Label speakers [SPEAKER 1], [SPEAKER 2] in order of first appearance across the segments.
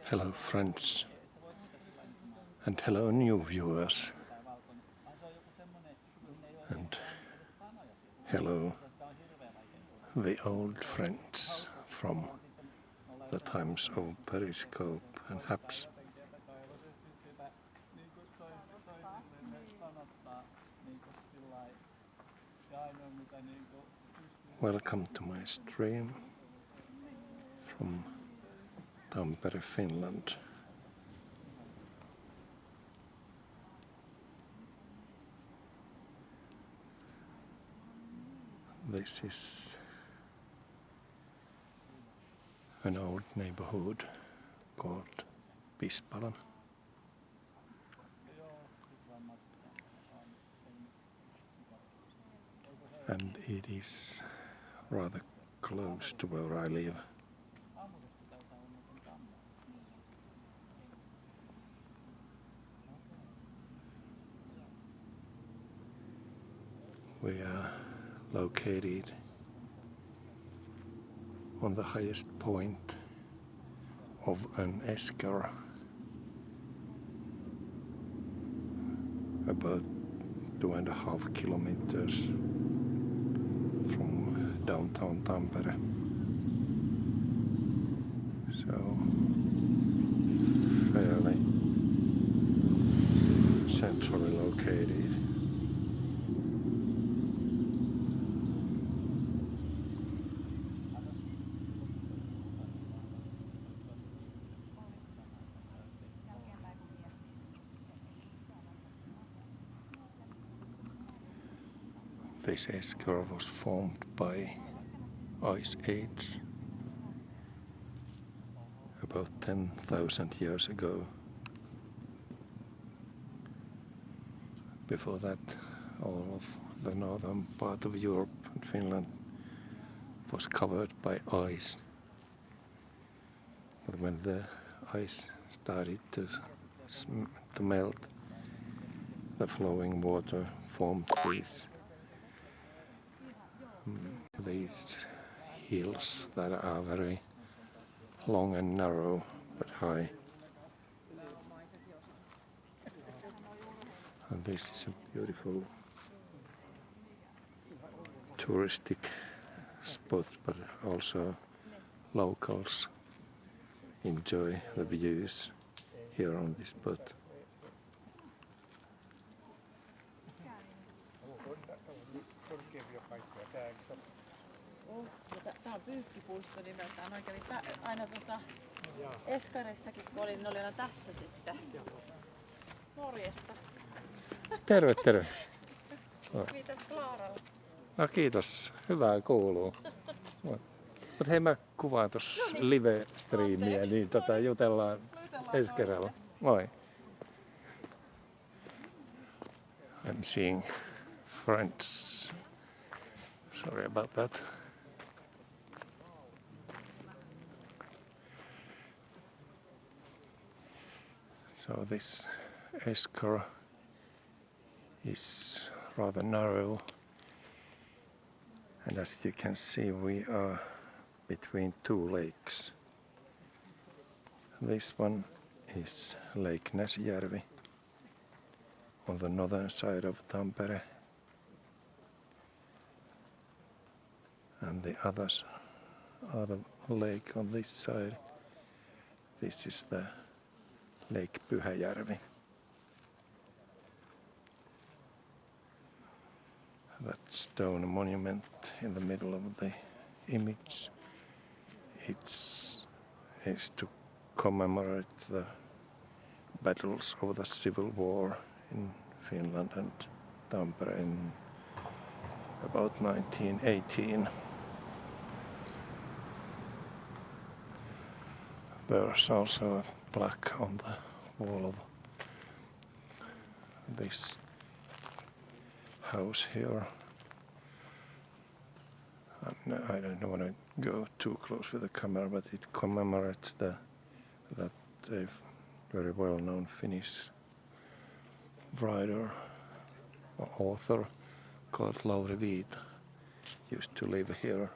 [SPEAKER 1] Hello friends and hello new viewers and hello the old friends from the times of Periscope and Haps. Welcome to my stream from Tampere, Finland. This is an old neighborhood called Pispala. And it is rather close to where I live. We are located on the highest point of an esker about 2.5 kilometers from downtown Tampere. So fairly centrally located. This esker was formed by ice age about 10,000 years ago. Before that, all of the northern part of Europe and Finland was covered by ice. But when the ice started to melt, the flowing water formed these hills that are very long and narrow but high. And this is a beautiful touristic spot, but also locals enjoy the views here on this spot.
[SPEAKER 2] Tää on pyykkipuisto nimeltään. Oikein aina Eskarissakin kun olin, ne oli aina tässä sitten. Morjesta.
[SPEAKER 1] Terve, terve.
[SPEAKER 2] Mitäs Klaaralla?
[SPEAKER 1] No kiitos, hyvää kuuluu. Mut hei, mä kuvaan tossa live-striimiä, niin jutellaan ensi kerralla. Moi. I'm seeing friends. Sorry about that. So this esker is rather narrow, and as you can see we are between two lakes. This one is Lake Näsijärvi on the northern side of Tampere, and the other lake on this side. This is the Lake Pyhäjärvi. That stone monument in the middle of the image, it's to commemorate the battles of the Civil War in Finland and Tampere in about 1918. There's also a plaque on the wall of this house here. I don't want to go too close with the camera, but it commemorates that very well-known Finnish writer or author called Lauri Viita used to live here.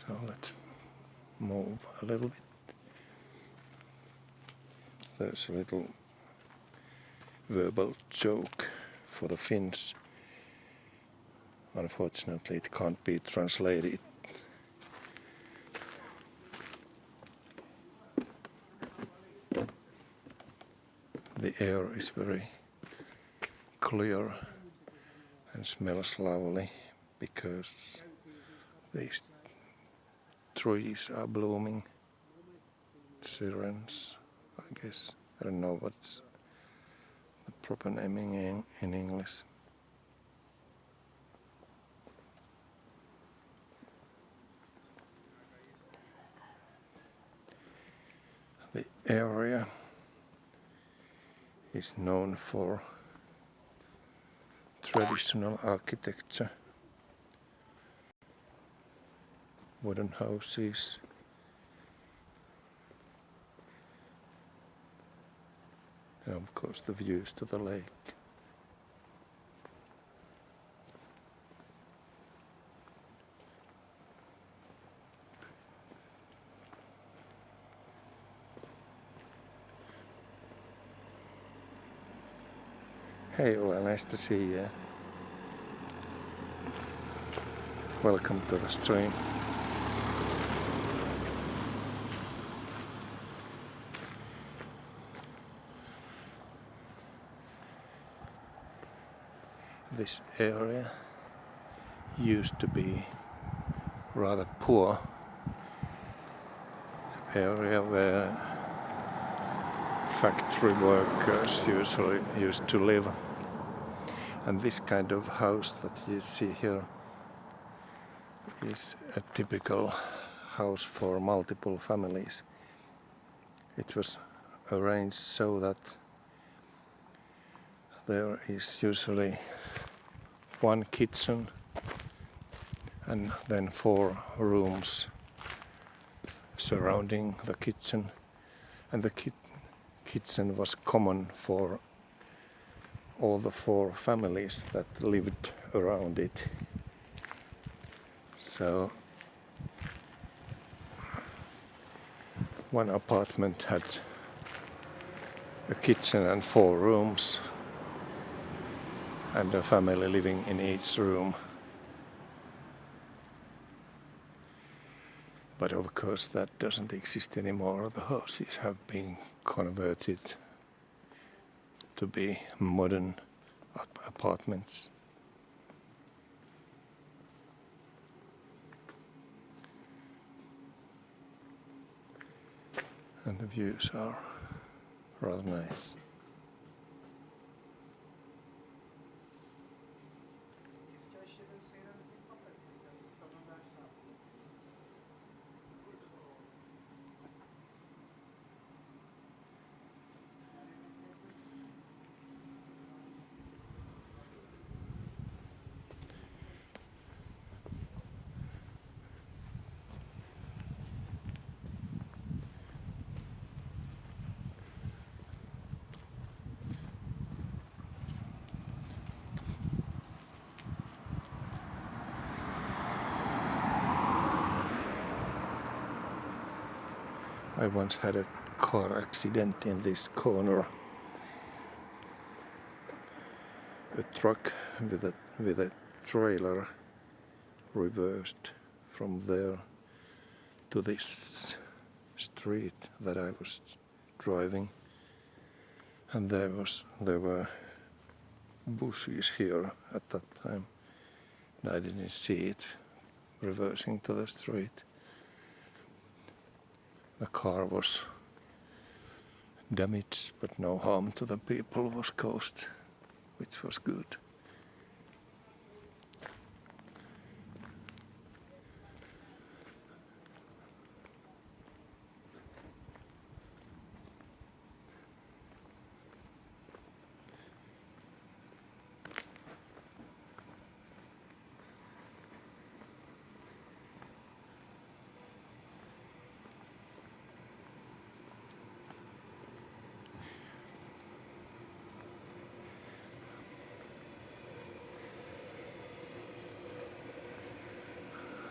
[SPEAKER 1] So let's move a little bit. There's a little verbal joke for the Finns. Unfortunately, it can't be translated. The air is very clear and smells lovely because these trees are blooming. Sirens, I guess. I don't know what's the proper naming in English. The area is known for traditional architecture, wooden houses, and of course the views to the lake. Hey Ola, nice to see you. Welcome to the stream. This area used to be rather poor area where factory workers usually used to live, and this kind of house that you see here is a typical house for multiple families. It was arranged so that there is usually one kitchen and then 4 rooms surrounding the kitchen, and the kitchen was common for all the 4 families that lived around it. So one apartment had a kitchen and 4 rooms and a family living in each room. But of course that doesn't exist anymore. The houses have been converted to be modern apartments. And the views are rather nice. I once had a car accident in this corner. A truck with a trailer reversed from there to this street that I was driving, and there were bushes here at that time, and I didn't see it reversing to the street. The car was damaged, but no harm to the people was caused, which was good.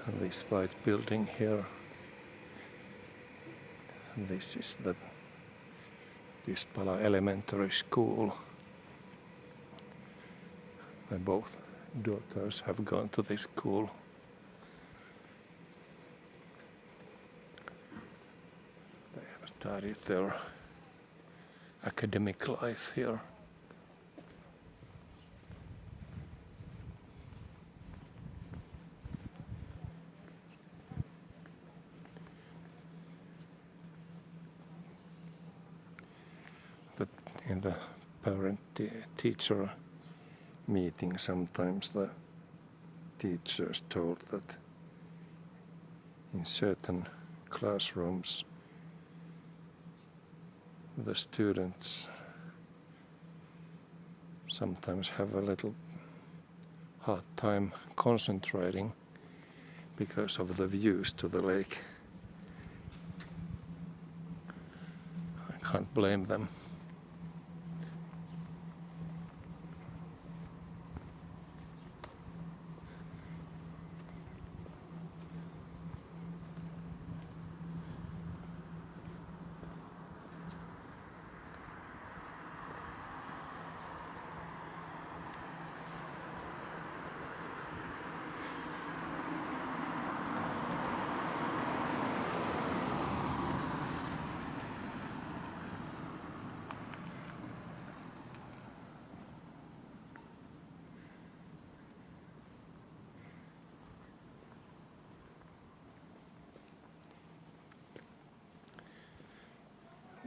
[SPEAKER 1] this white building here. This is the Pispala Elementary School. My both daughters have gone to this school. They have started their academic life here. In the parent-teacher meeting, sometimes the teachers told that in certain classrooms the students sometimes have a little hard time concentrating because of the views to the lake. I can't blame them.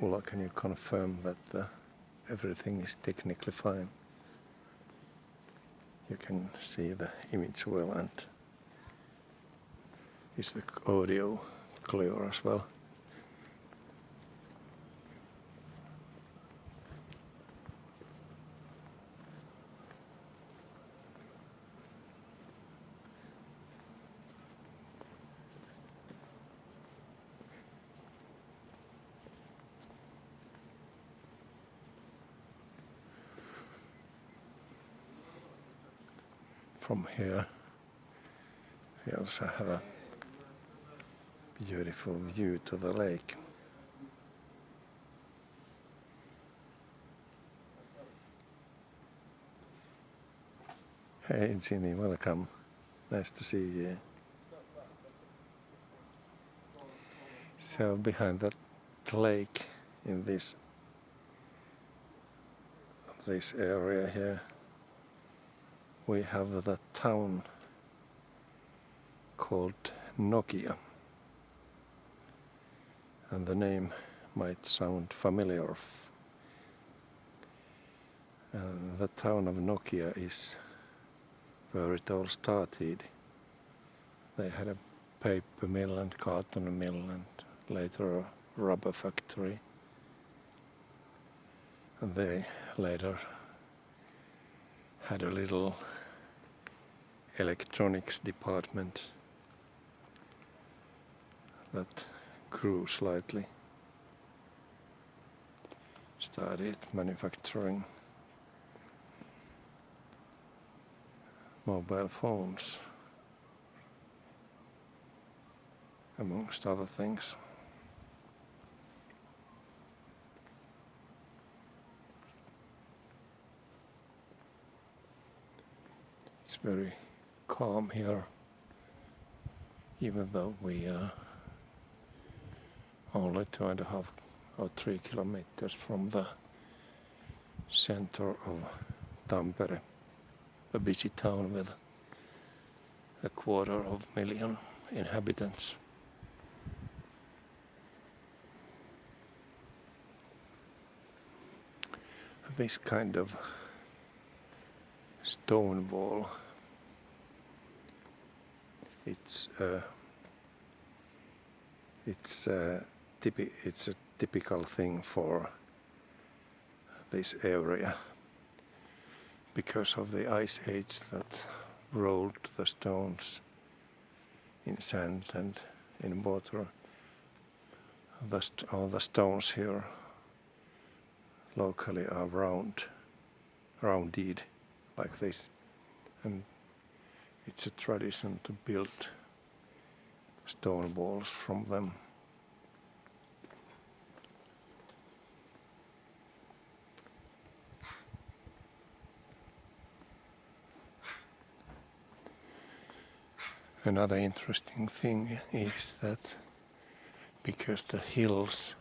[SPEAKER 1] Ulla, can you confirm that everything is technically fine? You can see the image well, and is the audio clear as well? From here we also have a beautiful view to the lake. Hey Ginny, welcome. Nice to see you. So behind that lake in this area here we have the town called Nokia, and the name might sound familiar. And the town of Nokia is where it all started. They had a paper mill and carton mill and later a rubber factory, and they later had a little electronics department that grew slightly, started manufacturing mobile phones, amongst other things. It's very calm here, even though we are only 2.5 or 3 kilometers from the center of Tampere, a busy town with 250,000 inhabitants. This kind of stone wall, it's a typical thing for this area because of the ice age that rolled the stones in sand and in water. All the stones here locally are rounded like this, and it's a tradition to build stone walls from them. Another interesting thing is that because the hills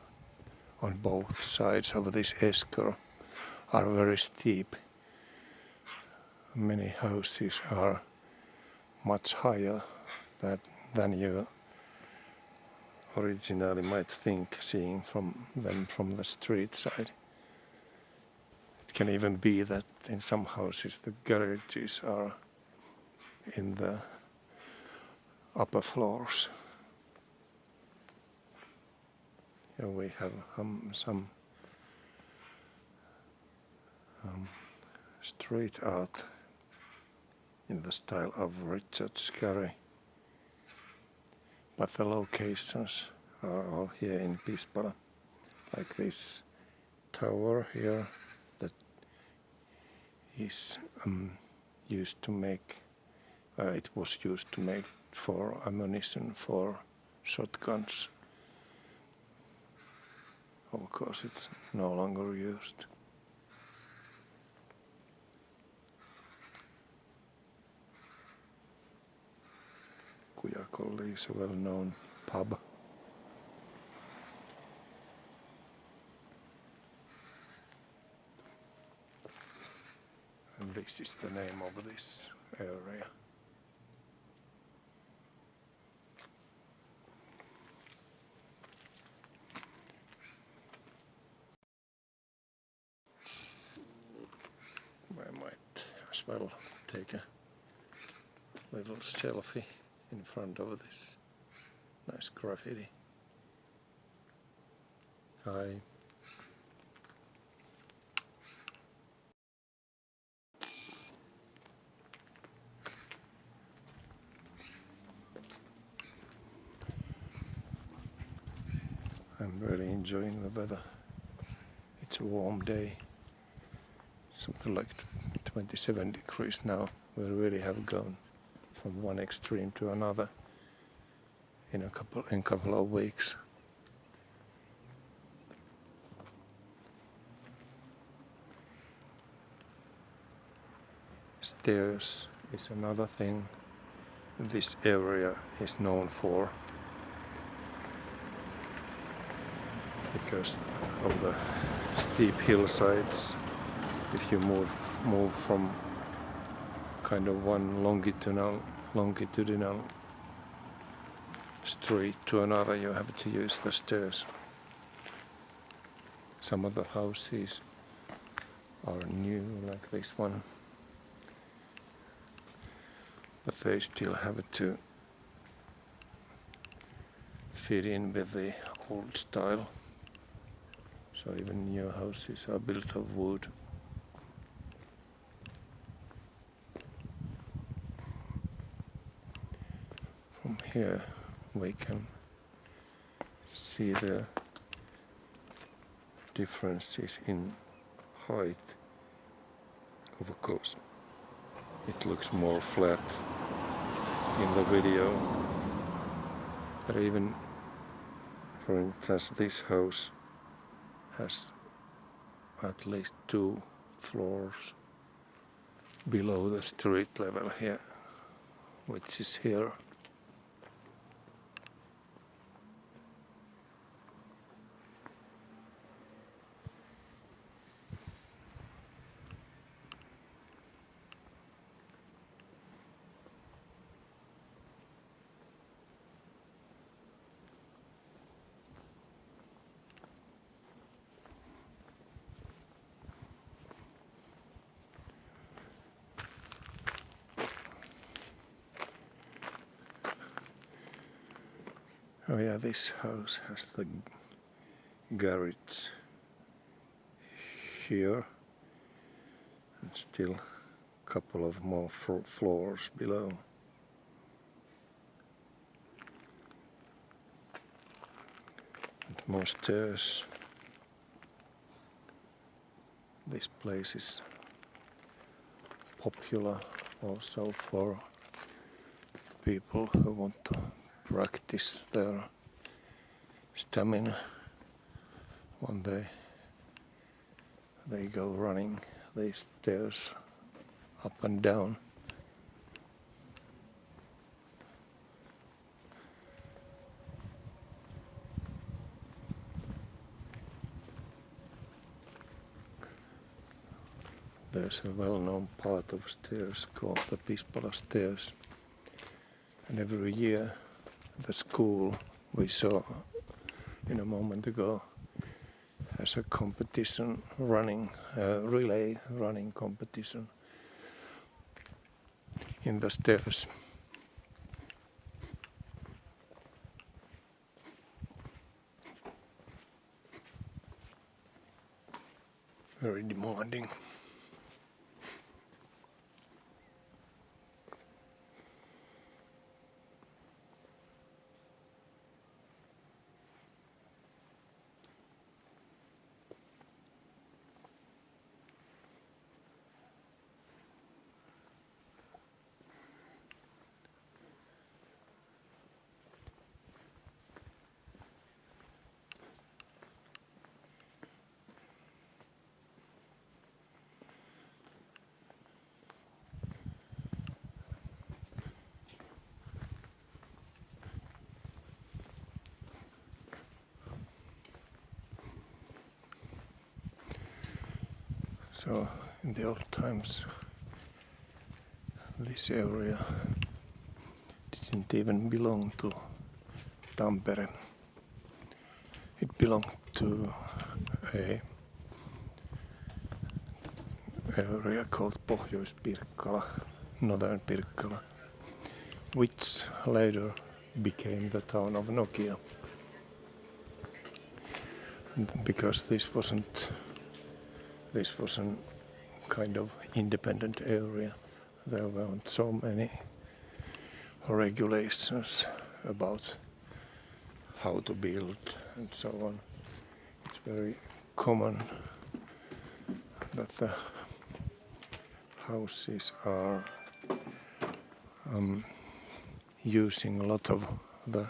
[SPEAKER 1] on both sides of this esker are very steep, many houses are much higher than you originally might think, seeing them from the street side. It can even be that in some houses the garages are in the upper floors. Here we have some street art in the style of Richard Scarry, but the locations are all here in Pispala, like this tower here that is used to make, it was used to make for ammunition for shotguns. Of course it's no longer used. Kujakolli is a well-known pub. And this is the name of this area. I might as well take a little selfie in front of this nice graffiti. Hi. I'm really enjoying the weather. It's a warm day, something like 27 degrees now. We really have gone from one extreme to another in a couple of weeks. Stairs is another thing this area is known for, because of the steep hillsides. If you move from kind of one longitudinal street to another, you have to use the stairs. Some of the houses are new, like this one, but they still have to fit in with the old style. So even new houses are built of wood. From here we can see the differences in height. Of course, it looks more flat in the video, but even, for instance, this house has at least 2 floors below the street level here, which is here. Oh yeah, this house has the garage here and still a couple of more floors below. And more stairs. This place is popular also for people who want to practice their stamina when they go running these stairs up and down. There's a well-known part of stairs called the Pispala stairs, and every year the school we saw in a moment ago has a competition running, relay running competition in the stairs. Very demanding. So in the old times this area didn't even belong to Tampere. It belonged to a area called Pohjois-Pirkkala, Northern Pirkkala, which later became the town of Nokia. Because this wasn't kind of independent area. There weren't so many regulations about how to build and so on. It's very common that the houses are using a lot of the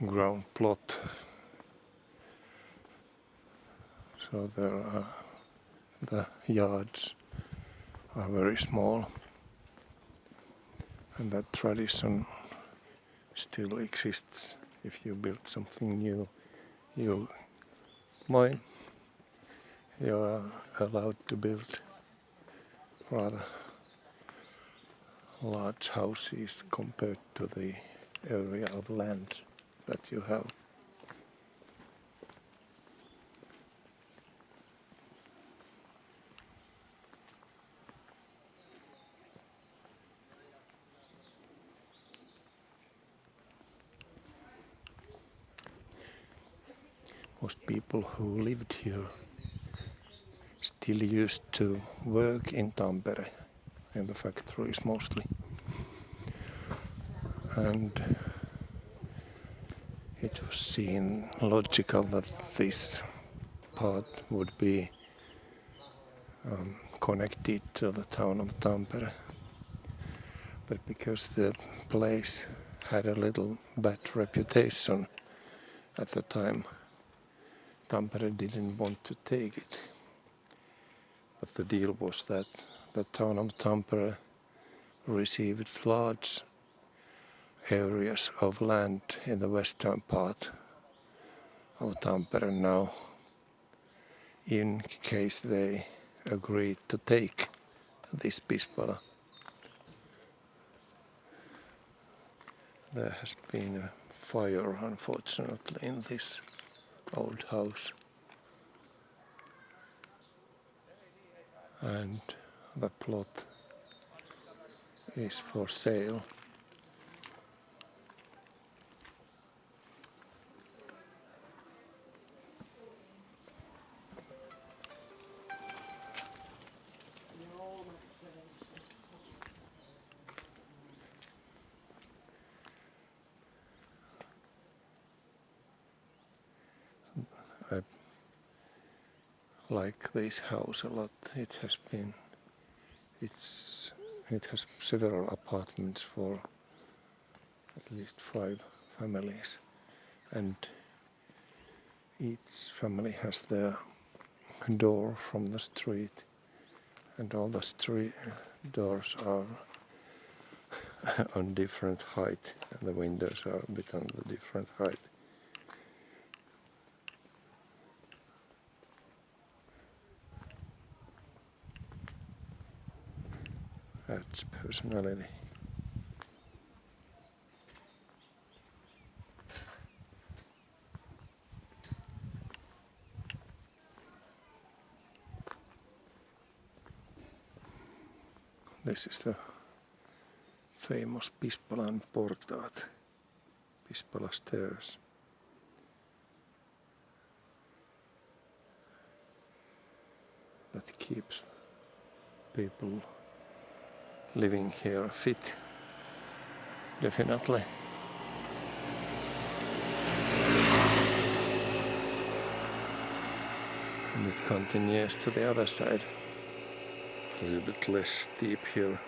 [SPEAKER 1] ground plot. So the yards are very small, and that tradition still exists. If you build something new, you are allowed to build rather large houses compared to the area of land that you have. Most people who lived here still used to work in Tampere, in the factories mostly. And it was seen logical that this part would be connected to the town of Tampere. But because the place had a little bad reputation at the time, Tampere didn't want to take it. But the deal was that the town of Tampere received large areas of land in the western part of Tampere now, in case they agreed to take this Pispala. There has been a fire, unfortunately, in this old house, and the plot is for sale. I like this house a lot. It has several apartments for at least 5 families, and each family has their door from the street, and all the street doors are on different height, and the windows are a bit on the different height. Adds personality. This is the famous Pispalan portaat, Pispala stairs. That keeps people living here fit, definitely. And it continues to the other side, a little bit less steep here.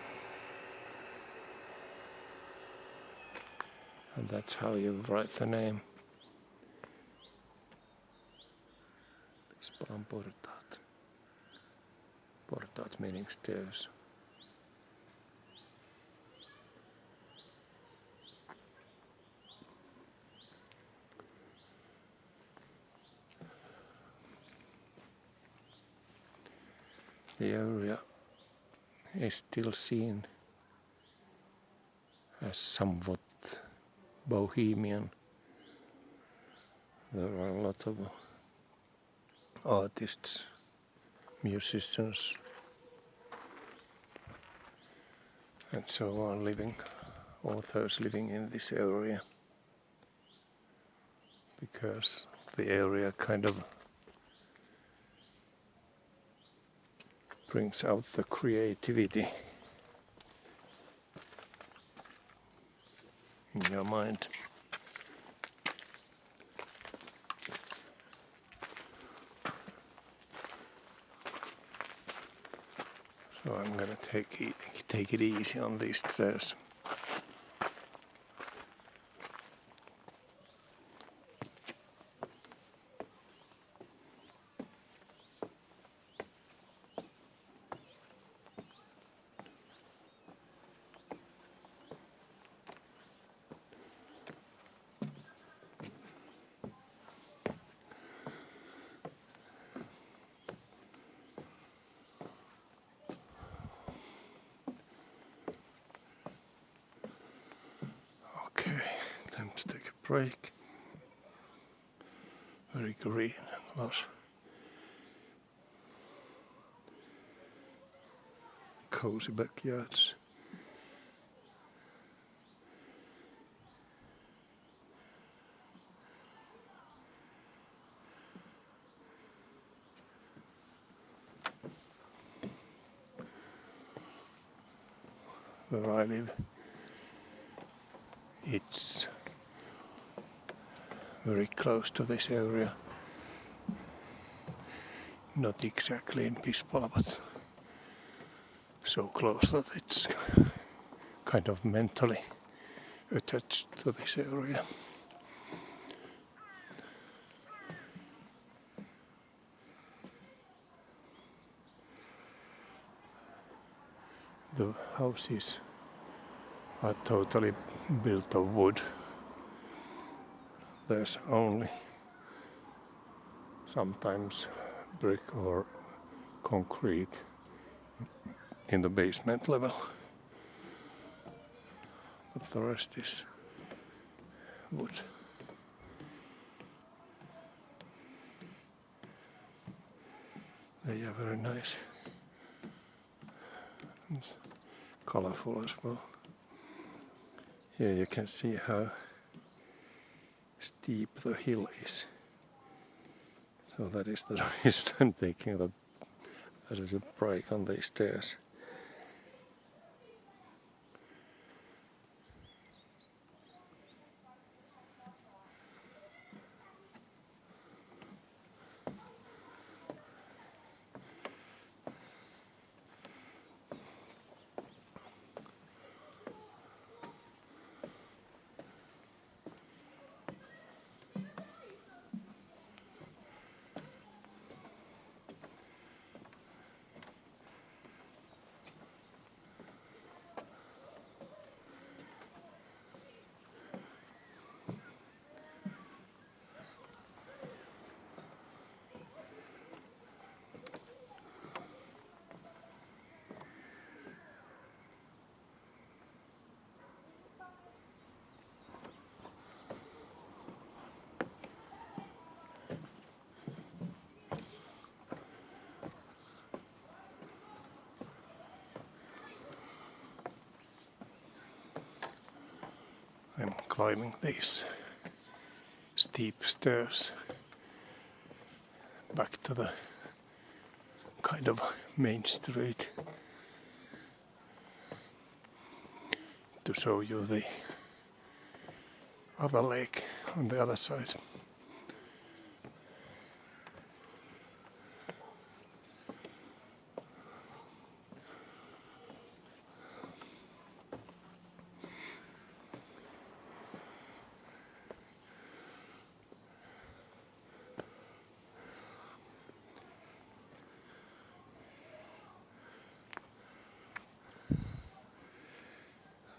[SPEAKER 1] And that's how you write the name. Pispalan portaat. Portaat meaning stairs. The area is still seen as somewhat bohemian. There are a lot of artists, musicians, and so on living, authors living in this area, because the area kind of brings out the creativity in your mind. So I'm gonna take it easy on these stairs. Okay, time to take a break. Very green and lush. Cozy backyards. Where I live, it's very close to this area. Not exactly in Pispala, but so close that it's kind of mentally attached to this area. The houses are totally built of wood. There's only sometimes brick or concrete in the basement level, but the rest is wood. They are very nice and colorful as well. Here you can see how steep the hill is. So that is the reason I'm taking a little break on these stairs. I'm climbing these steep stairs back to the kind of main street to show you the other lake on the other side.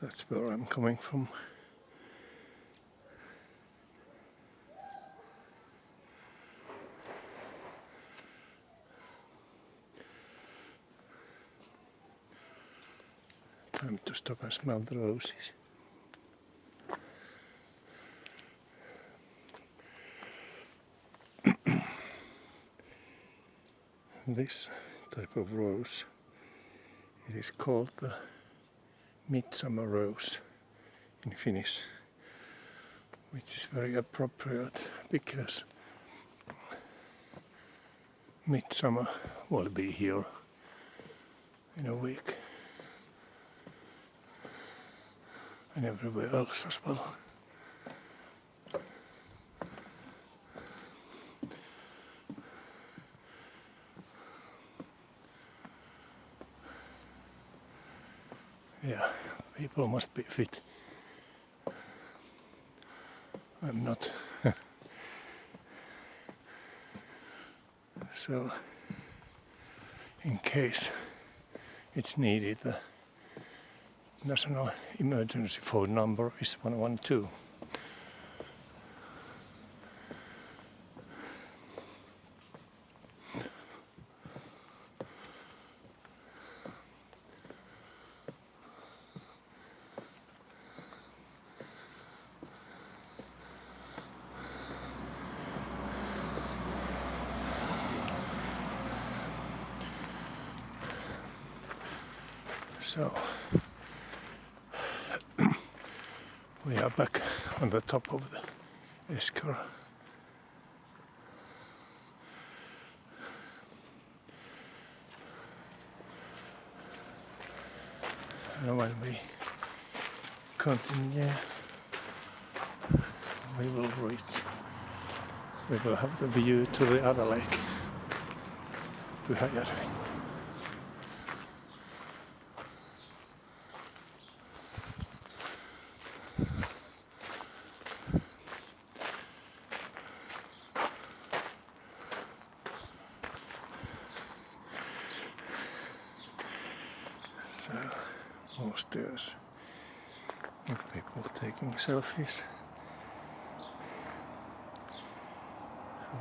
[SPEAKER 1] That's where I'm coming from. Time to stop and smell the roses. This type of rose, it is called the midsummer rose in Finnish, which is very appropriate because midsummer will be here in a week and everywhere else as well. Yeah, people must be fit. I'm not. So, in case it's needed, the national emergency phone number is 112. So we are back on the top of the Esker. And when we continue, we will have the view to the other lake, Pyhäjärvi. So, more stairs and people taking selfies.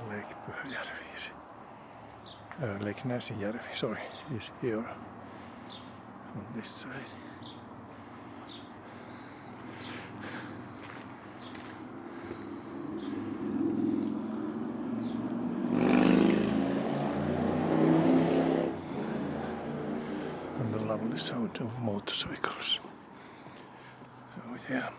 [SPEAKER 1] Lake Pyhäjärvi is, Lake Näsijärvi, sorry, is here on this side. And the lovely sound of motorcycles. Oh yeah.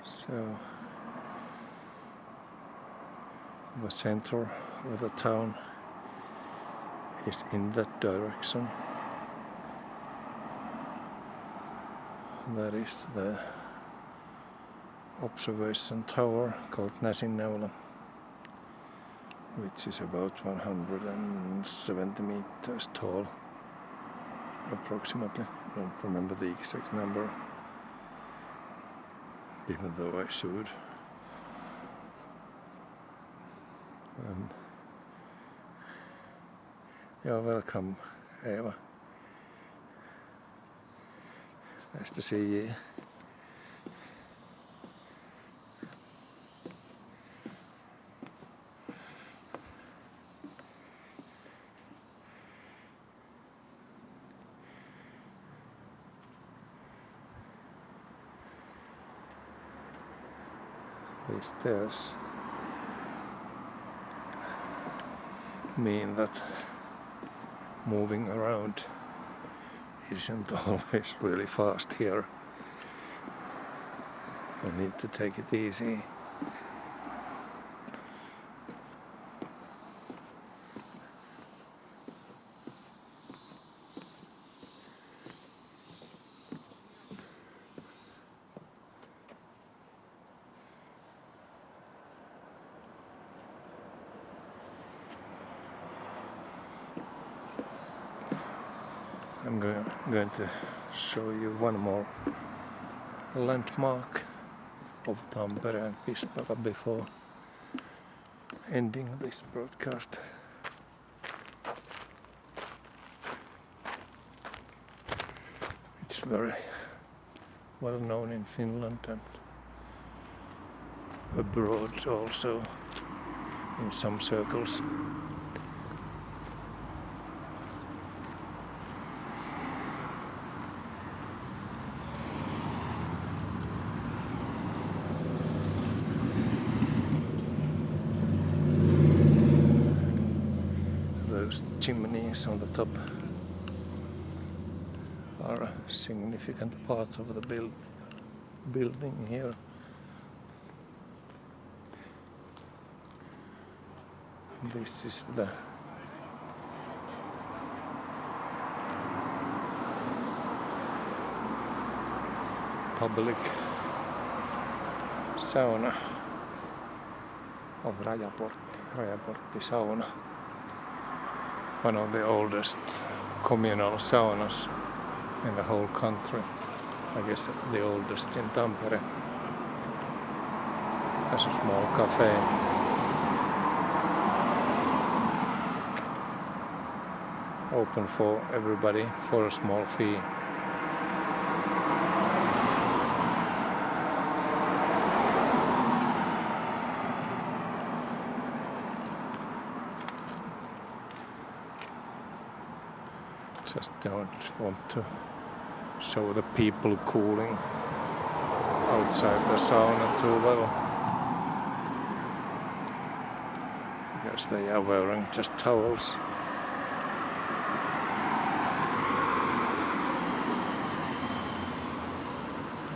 [SPEAKER 1] So the center of the town is in that direction. That is the observation tower called Näsinneula. which is about 170 meters tall, approximately. I don't remember the exact number, even though I should. And you're welcome, Eva. Nice to see you. These stairs mean that moving around isn't always really fast here. I need to take it easy. I'm going to show you one more landmark of Tampere and Pispala before ending this broadcast. It's very well known in Finland and abroad also in some circles. Those chimneys on the top are a significant part of the building here. This is the public sauna of Rajaportti sauna. One of the oldest communal saunas in the whole country. I guess the oldest in Tampere. Has a small cafe. Open for everybody for a small fee. Just don't want to show the people cooling outside the sauna too well, because they are wearing just towels.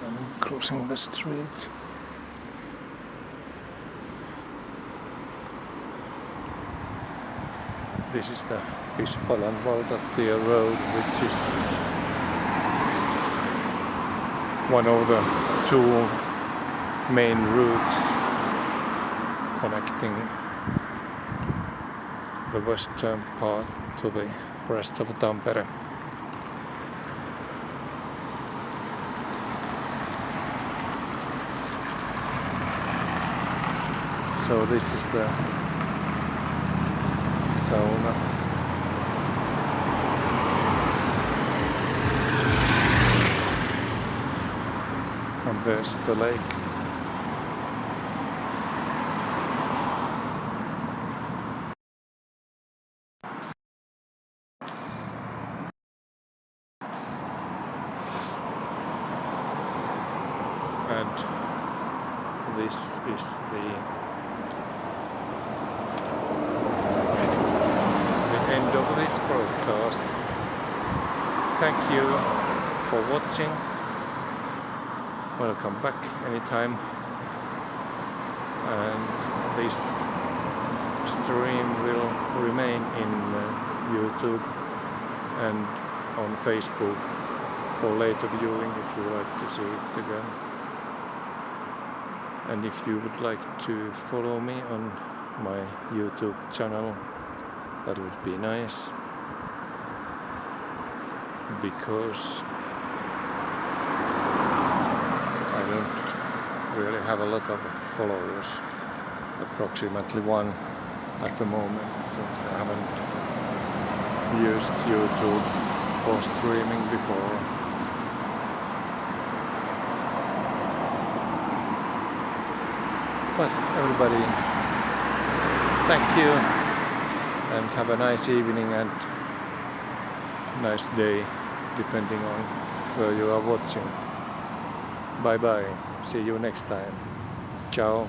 [SPEAKER 1] I'm crossing the street. This is the Pispala road, which is one of the two main routes connecting the western part to the rest of Tampere. So this is the sauna. And there's the lake. And this is the end of this broadcast. Thank you for watching. Welcome back anytime. And this stream will remain in YouTube and on Facebook for later viewing if you like to see it again. And if you would like to follow me on my YouTube channel, that would be nice, because I don't really have a lot of followers, approximately one at the moment, since I haven't used YouTube for streaming before. But everybody, thank you, and have a nice evening and nice day, depending on where you are watching. Bye bye, see you next time. Ciao.